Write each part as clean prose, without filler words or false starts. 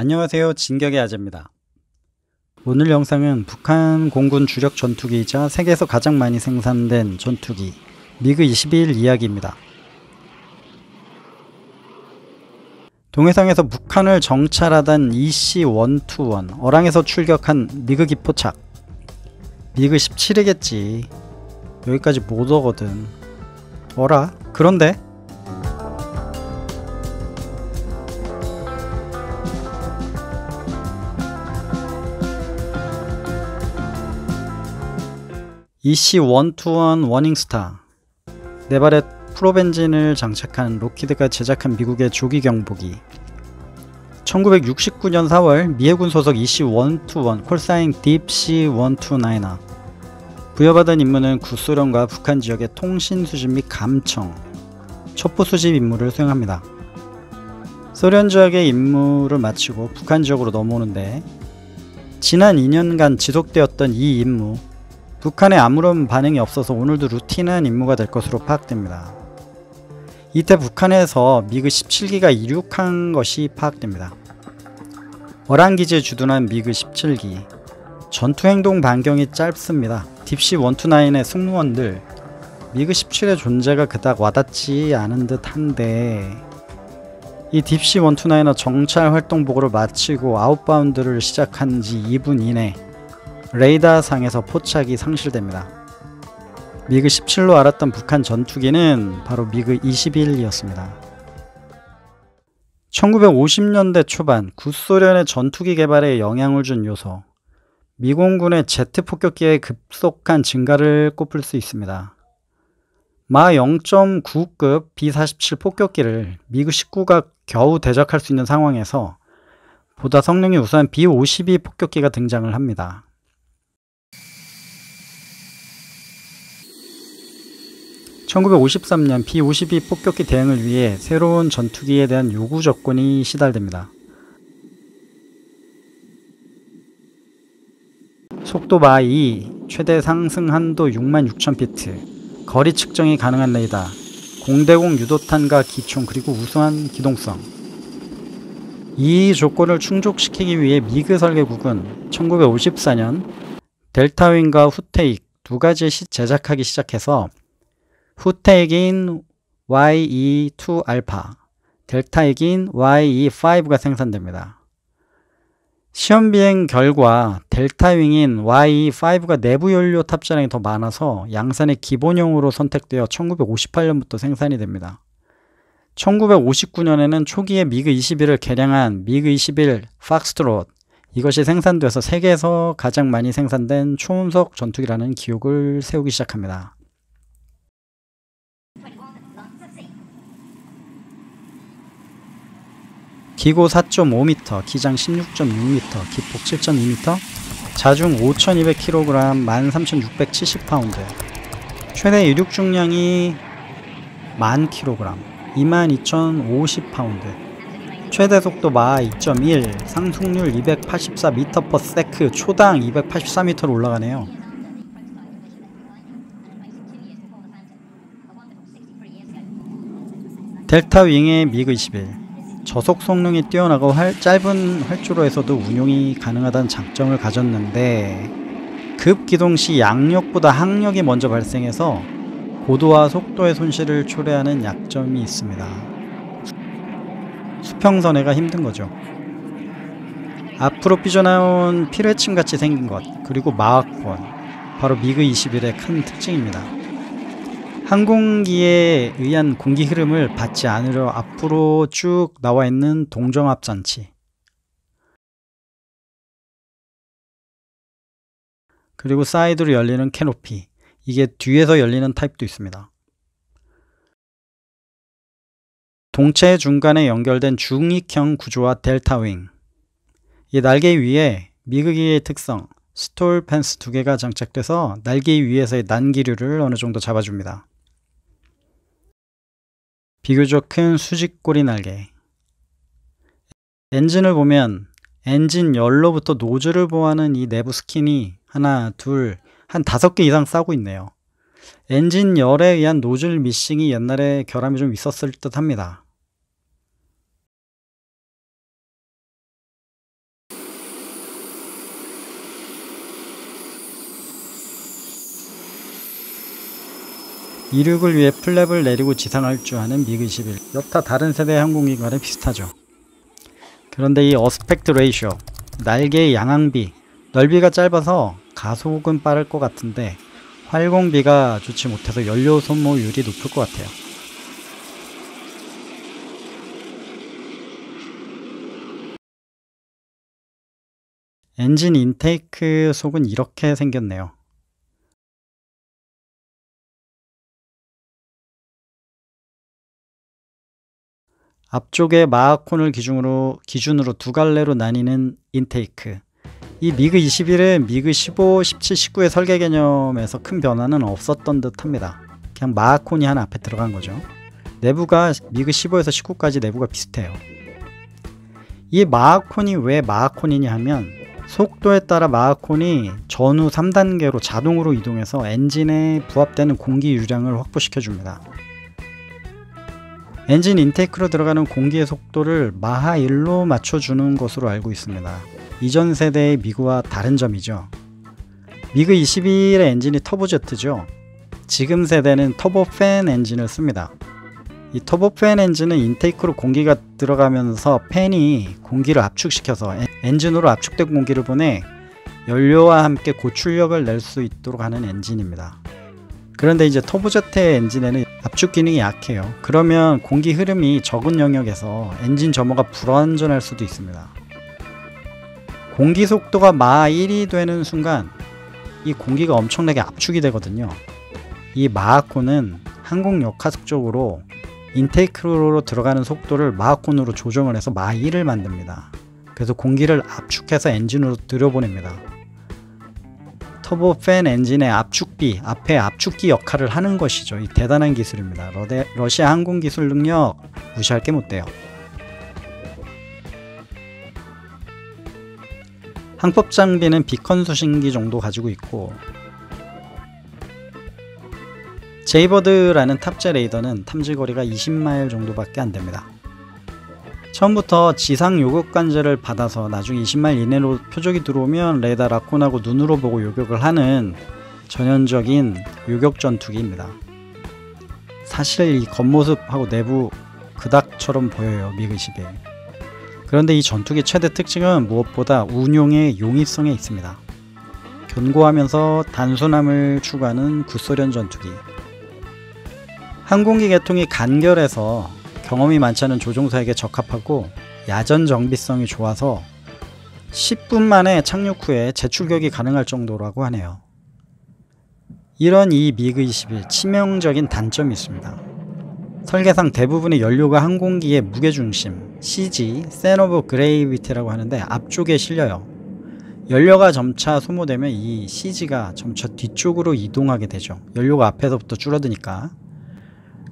안녕하세요, 진격의 아재입니다. 오늘 영상은 북한 공군 주력 전투기이자 세계에서 가장 많이 생산된 전투기 미그 21 이야기입니다. 동해상에서 북한을 정찰하던 EC-121 어랑에서 출격한 미그기 포착. 미그 17이겠지. 여기까지 못 오거든. 어라? 그런데? EC-121 워닝스타, 네발의 프롭엔진을 장착한 록히드가 제작한 미국의 조기 경보기. 1969년 4월 미해군 소속 EC-121 콜사인 딥C-129나 부여받은 임무는 구소련과 북한 지역의 통신 수집 및 감청, 첩보 수집 임무를 수행합니다. 소련 지역의 임무를 마치고 북한 지역으로 넘어오는데, 지난 2년간 지속되었던 이 임무, 북한에 아무런 반응이 없어서 오늘도 루틴한 임무가 될 것으로 파악됩니다. 이때 북한에서 미그 17기가 이륙한 것이 파악됩니다. 어랑기지에 주둔한 미그 17기. 전투행동 반경이 짧습니다. 딥시-129의 승무원들, 미그 17의 존재가 그닥 와닿지 않은 듯 한데, 이 딥시-129는 정찰 활동 보고를 마치고 아웃바운드를 시작한 지 2분 이내 레이더상에서 포착이 상실됩니다. 미그 17로 알았던 북한 전투기는 바로 미그 21이었습니다. 1950년대 초반 구소련의 전투기 개발에 영향을 준 요소, 미공군의 제트 폭격기의 급속한 증가를 꼽을 수 있습니다. 마 0.9급 B-47 폭격기를 미그 19가 겨우 대적할 수 있는 상황에서 보다 성능이 우수한 B-52 폭격기가 등장을 합니다. 1953년 B-52 폭격기 대응을 위해 새로운 전투기에 대한 요구 조건이 시달됩니다. 속도 마 2, 최대 상승 한도 66,000피트, 거리 측정이 가능한 레이더, 공대공 유도탄과 기총, 그리고 우수한 기동성. 이 조건을 충족시키기 위해 미그 설계국은 1954년 델타윙과 후테익 두 가지 제작하기 시작해서 후테익인 YE2알파, 델타익인 YE5가 생산됩니다. 시험비행 결과 델타윙인 YE5가 내부 연료 탑재량이 더 많아서 양산의 기본형으로 선택되어 1958년부터 생산이 됩니다. 1959년에는 초기에 미그 21을 개량한 미그 21 팍스트롯, 이것이 생산돼서 세계에서 가장 많이 생산된 초음속 전투기라는 기록을 세우기 시작합니다. 기고 4.5m, 기장 16.6m, 기폭 7.2m, 자중 5200kg, 13670파운드, 최대 이륙 중량이 10,000kg, 22,050파운드, 최대 속도 마 2.1, 상승률 284m/s, 초당 284m로 올라가네요. 델타윙의 미그 21, 저속 성능이 뛰어나고 짧은 활주로에서도 운용이 가능하다는 장점을 가졌는데, 급기동 시 양력보다 항력이 먼저 발생해서 고도와 속도의 손실을 초래하는 약점이 있습니다. 수평선회가 힘든 거죠. 앞으로 삐져나온 피뢰침같이 생긴 것, 그리고 마하권, 바로 미그 21의 큰 특징입니다. 항공기에 의한 공기 흐름을 받지 않으려 앞으로 쭉 나와 있는 동정압 장치, 그리고 사이드로 열리는 캐노피, 이게 뒤에서 열리는 타입도 있습니다. 동체 중간에 연결된 중익형 구조와 델타윙, 이 날개 위에 미그기의 특성, 스톨 펜스 2개가 장착돼서 날개 위에서의 난기류를 어느 정도 잡아줍니다. 비교적 큰 수직꼬리 날개. 엔진을 보면 엔진 열로부터 노즐을 보호하는 이 내부 스킨이 하나, 둘, 한 5개 이상 싸고 있네요. 엔진 열에 의한 노즐 미싱이 옛날에 결함이 좀 있었을 듯 합니다. 이륙을 위해 플랩을 내리고 지상할 줄 아는 미그-21. 여타 다른 세대의 항공기과는 비슷하죠. 그런데 이 어스펙트 레이쇼, 날개의 양항비, 넓이가 짧아서 가속은 빠를 것 같은데 활공비가 좋지 못해서 연료 소모율이 높을 것 같아요. 엔진 인테이크 속은 이렇게 생겼네요. 앞쪽에 마하콘을 기준으로 두 갈래로 나뉘는 인테이크. 이 미그-21은 미그-15, 17, 19의 설계 개념에서 큰 변화는 없었던 듯 합니다. 그냥 마하콘이 하나 앞에 들어간 거죠. 내부가 미그-15에서 19까지 내부가 비슷해요. 이 마하콘이 왜 마하콘이냐 하면 속도에 따라 마하콘이 전후 3단계로 자동으로 이동해서 엔진에 부합되는 공기 유량을 확보시켜 줍니다. 엔진 인테이크로 들어가는 공기의 속도를 마하 1로 맞춰주는 것으로 알고 있습니다. 이전 세대의 미그와 다른 점이죠. 미그-21의 엔진이 터보제트죠. 지금 세대는 터보팬 엔진을 씁니다. 이 터보팬 엔진은 인테이크로 공기가 들어가면서 팬이 공기를 압축시켜서 엔진으로 압축된 공기를 보내 연료와 함께 고출력을 낼 수 있도록 하는 엔진입니다. 그런데 이제 터보제트의 엔진에는 압축 기능이 약해요. 그러면 공기 흐름이 적은 영역에서 엔진 점화가 불완전할 수도 있습니다. 공기 속도가 마하 1이 되는 순간 이 공기가 엄청나게 압축이 되거든요. 이 마하콘은 항공역학적으로 인테이크로 들어가는 속도를 마하콘으로 조정을 해서 마하 1을 만듭니다. 그래서 공기를 압축해서 엔진으로 들여보냅니다. 터보팬 엔진의 압축비, 앞에 압축기 역할을 하는 것이죠. 이 대단한 기술입니다. 러시아 항공기술 능력 무시할 게 못 돼요. 항법 장비는 비컨 수신기 정도 가지고 있고, 제이버드라는 탑재 레이더는 탐지거리가 20마일 정도밖에 안됩니다. 처음부터 지상 요격 관제를 받아서 나중에 20마일 이내로 표적이 들어오면 레이더 라콘하고 눈으로 보고 요격을 하는 전형적인 요격 전투기입니다. 사실 이 겉모습하고 내부 그닥처럼 보여요, 미그-21. 그런데 이 전투기 최대 특징은 무엇보다 운용의 용이성에 있습니다. 견고하면서 단순함을 추구하는 구소련 전투기. 항공기 계통이 간결해서 경험이 많지 않은 조종사에게 적합하고 야전 정비성이 좋아서 10분 만에 착륙 후에 재출격이 가능할 정도라고 하네요. 이런 이 미그-21 치명적인 단점이 있습니다. 설계상 대부분의 연료가 항공기의 무게중심 CG, Center of Gravity라고 하는데 앞쪽에 실려요. 연료가 점차 소모되면 이 CG가 점차 뒤쪽으로 이동하게 되죠. 연료가 앞에서부터 줄어드니까.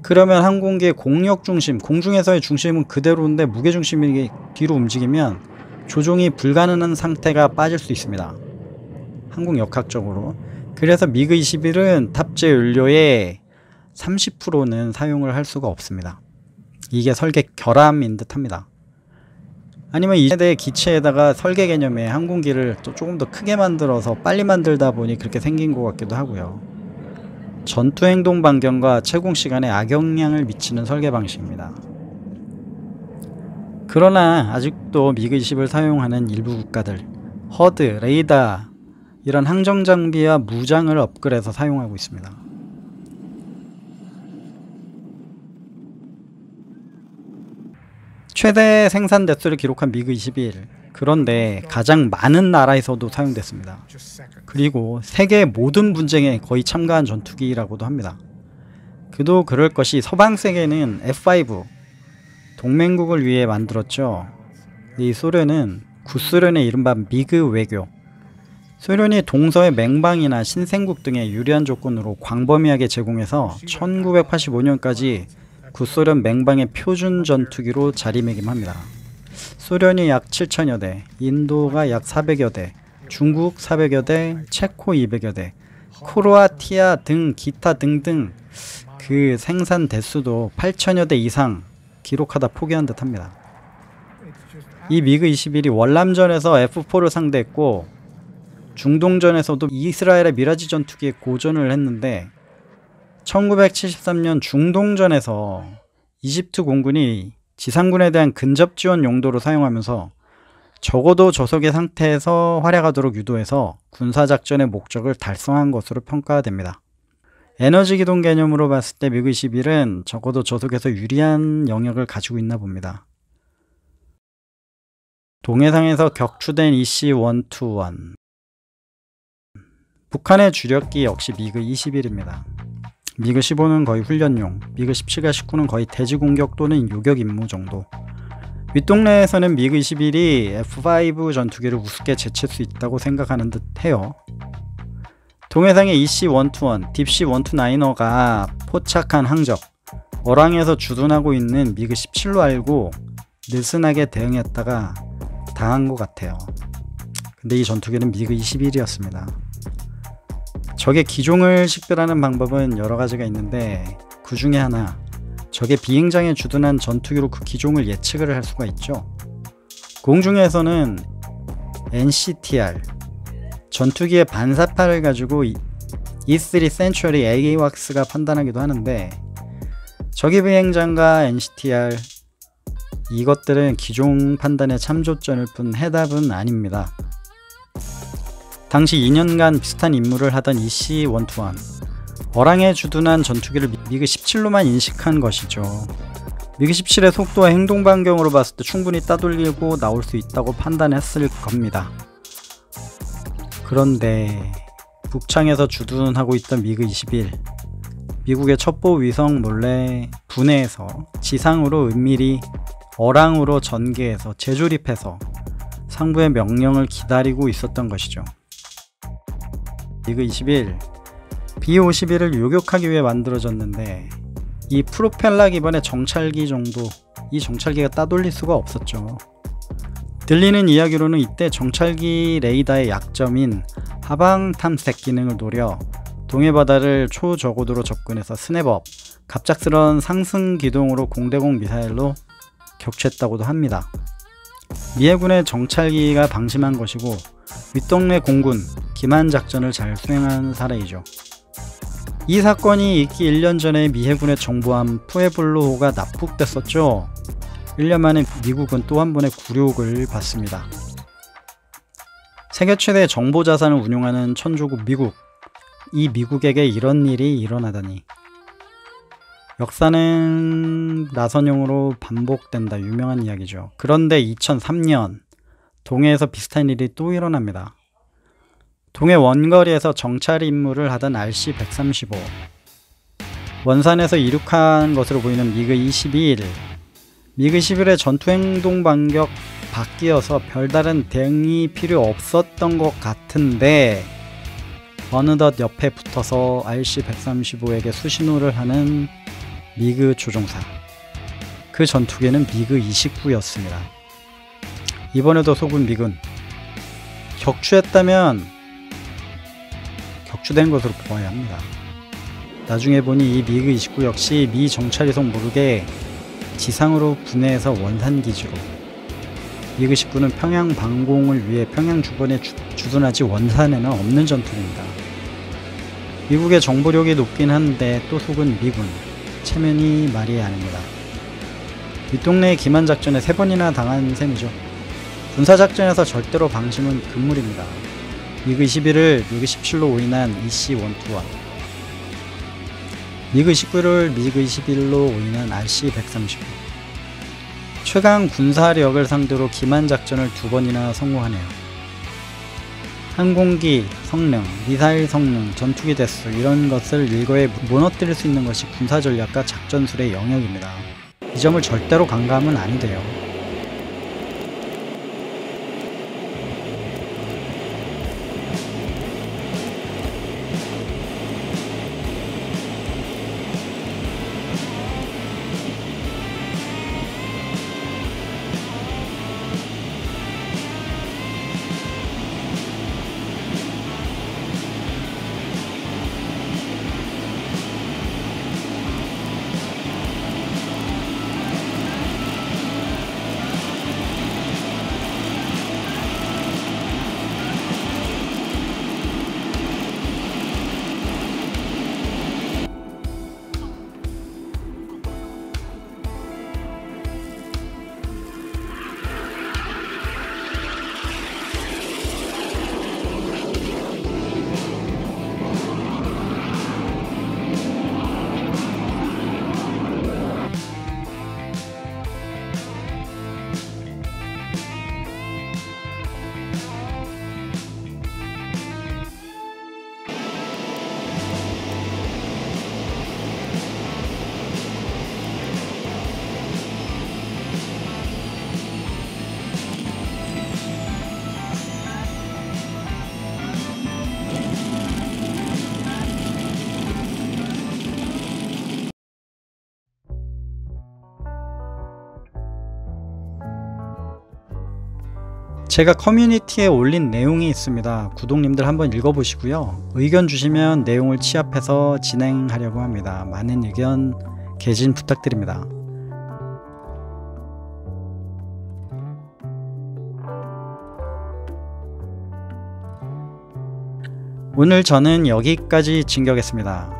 그러면 항공기의 공력 중심, 공중에서의 중심은 그대로인데 무게중심이 뒤로 움직이면 조종이 불가능한 상태가 빠질 수 있습니다. 항공역학적으로. 그래서 미그-21은 탑재 연료의 30%는 사용을 할 수가 없습니다. 이게 설계 결함인 듯 합니다. 아니면 이 세대의 기체에다가 설계 개념의 항공기를 또 조금 더 크게 만들어서 빨리 만들다 보니 그렇게 생긴 것 같기도 하고요. 전투 행동 반경과 채공 시간에 악영향을 미치는 설계 방식입니다. 그러나 아직도 미그-20을 사용하는 일부 국가들, 허드, 레이더 이런 항정 장비와 무장을 업그레이드해서 사용하고 있습니다. 최대 생산 대수를 기록한 미그-21. 그런데 가장 많은 나라에서도 사용됐습니다. 그리고 세계 모든 분쟁에 거의 참가한 전투기라고도 합니다. 그도 그럴 것이 서방 세계는 F5 동맹국을 위해 만들었죠. 이 소련은 구소련의 이른바 미그 외교, 소련이 동서의 맹방이나 신생국 등의 유리한 조건으로 광범위하게 제공해서 1985년까지 구소련 맹방의 표준 전투기로 자리매김합니다. 소련이 약 7천여 대, 인도가 약 400여 대, 중국 400여 대, 체코 200여 대, 크로아티아 등 기타 등등 그 생산 대수도 8천여 대 이상 기록하다 포기한 듯 합니다. 이 미그-21이 월남전에서 F4를 상대했고 중동전에서도 이스라엘의 미라지 전투기에 고전을 했는데 1973년 중동전에서 이집트 공군이 지상군에 대한 근접 지원 용도로 사용하면서 적어도 저속의 상태에서 활약하도록 유도해서 군사작전의 목적을 달성한 것으로 평가됩니다. 에너지 기동 개념으로 봤을 때 미그 21은 적어도 저속에서 유리한 영역을 가지고 있나 봅니다. 동해상에서 격추된 EC-121. 북한의 주력기 역시 미그 21입니다. 미그 15는 거의 훈련용, 미그 17과 19는 거의 대지공격 또는 요격 임무 정도. 윗동네에서는 미그 21이 F5 전투기를 우습게 제칠 수 있다고 생각하는 듯 해요. 동해상의 EC-121, 딥시-129가 포착한 항적, 어랑에서 주둔하고 있는 미그 17로 알고 느슨하게 대응했다가 당한 것 같아요. 근데 이 전투기는 미그 21이었습니다. 적의 기종을 식별하는 방법은 여러 가지가 있는데 그 중에 하나, 적의 비행장에 주둔한 전투기로 그 기종을 예측을 할 수가 있죠. 공중에서는 NCTR, 전투기의 반사파를 가지고 E3 Century AWACS가 판단하기도 하는데 적의 비행장과 NCTR, 이것들은 기종 판단의 참조점일 뿐 해답은 아닙니다. 당시 2년간 비슷한 임무를 하던 EC-121, 어랑에 주둔한 전투기를 미그 17로만 인식한 것이죠. 미그 17의 속도와 행동 반경으로 봤을 때 충분히 따돌리고 나올 수 있다고 판단했을 겁니다. 그런데 북창에서 주둔하고 있던 미그 21, 미국의 첩보 위성 몰래 분해해서 지상으로 은밀히 어랑으로 전개해서 재조립해서 상부의 명령을 기다리고 있었던 것이죠. 미그 21, B-51을 요격하기 위해 만들어졌는데 이 프로펠러 기반의 정찰기 정도, 이 정찰기가 따돌릴 수가 없었죠. 들리는 이야기로는 이때 정찰기 레이더의 약점인 하방 탐색 기능을 노려 동해바다를 초저고도로 접근해서 스냅업, 갑작스러운 상승 기동으로 공대공 미사일로 격추했다고도 합니다. 미 해군의 정찰기가 방심한 것이고 윗동네 공군 기만 작전을 잘 수행한 사례이죠. 이 사건이 있기 1년 전에 미 해군의 정보함 푸에블로호가 납북됐었죠. 1년 만에 미국은 또 한 번의 굴욕을 받습니다. 세계 최대 정보 자산을 운용하는 천조국 미국, 이 미국에게 이런 일이 일어나다니. 역사는 나선형으로 반복된다, 유명한 이야기죠. 그런데 2003년 동해에서 비슷한 일이 또 일어납니다. 동해 원거리에서 정찰 임무를 하던 RC-135, 원산에서 이륙한 것으로 보이는 미그 21, 미그 11의 전투행동 반격 바뀌어서 별다른 대응이 필요 없었던 것 같은데 어느덧 옆에 붙어서 RC-135에게 수신호를 하는 미그 조종사, 그 전투기는 미그 29였습니다. 이번에도 속은 미군, 격추했다면 격추된 것으로 보아야 합니다. 나중에 보니 이 미그 29 역시 미 정찰위성 모르게 지상으로 분해해서 원산기지로, 미그 19는 평양 방공을 위해 평양 주변에 주둔하지 원산에는 없는 전투기입니다. 미국의 정보력이 높긴 한데 또 속은 미군, 체면이 말이 아닙니다. 윗동네의 기만작전에 3번이나 당한 셈이죠. 군사작전에서 절대로 방심은 금물입니다. 미그 21을 미그 17로 오인한 EC-121, 미그 19를 미그 21로 오인한 RC-135, 최강 군사력을 상대로 기만작전을 2번이나 성공하네요. 항공기 성능, 미사일 성능, 전투기 대수, 이런 것을 일거에 무너뜨릴 수 있는 것이 군사전략과 작전술의 영역입니다. 이 점을 절대로 간과하면 아니 돼요. 제가 커뮤니티에 올린 내용이 있습니다. 구독님들 한번 읽어보시고요. 의견 주시면 내용을 취합해서 진행하려고 합니다. 많은 의견 개진 부탁드립니다. 오늘 저는 여기까지 진격했습니다.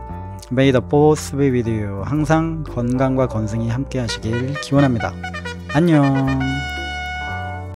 May the force be with you. 항상 건강과 건승이 함께 하시길 기원합니다. 안녕.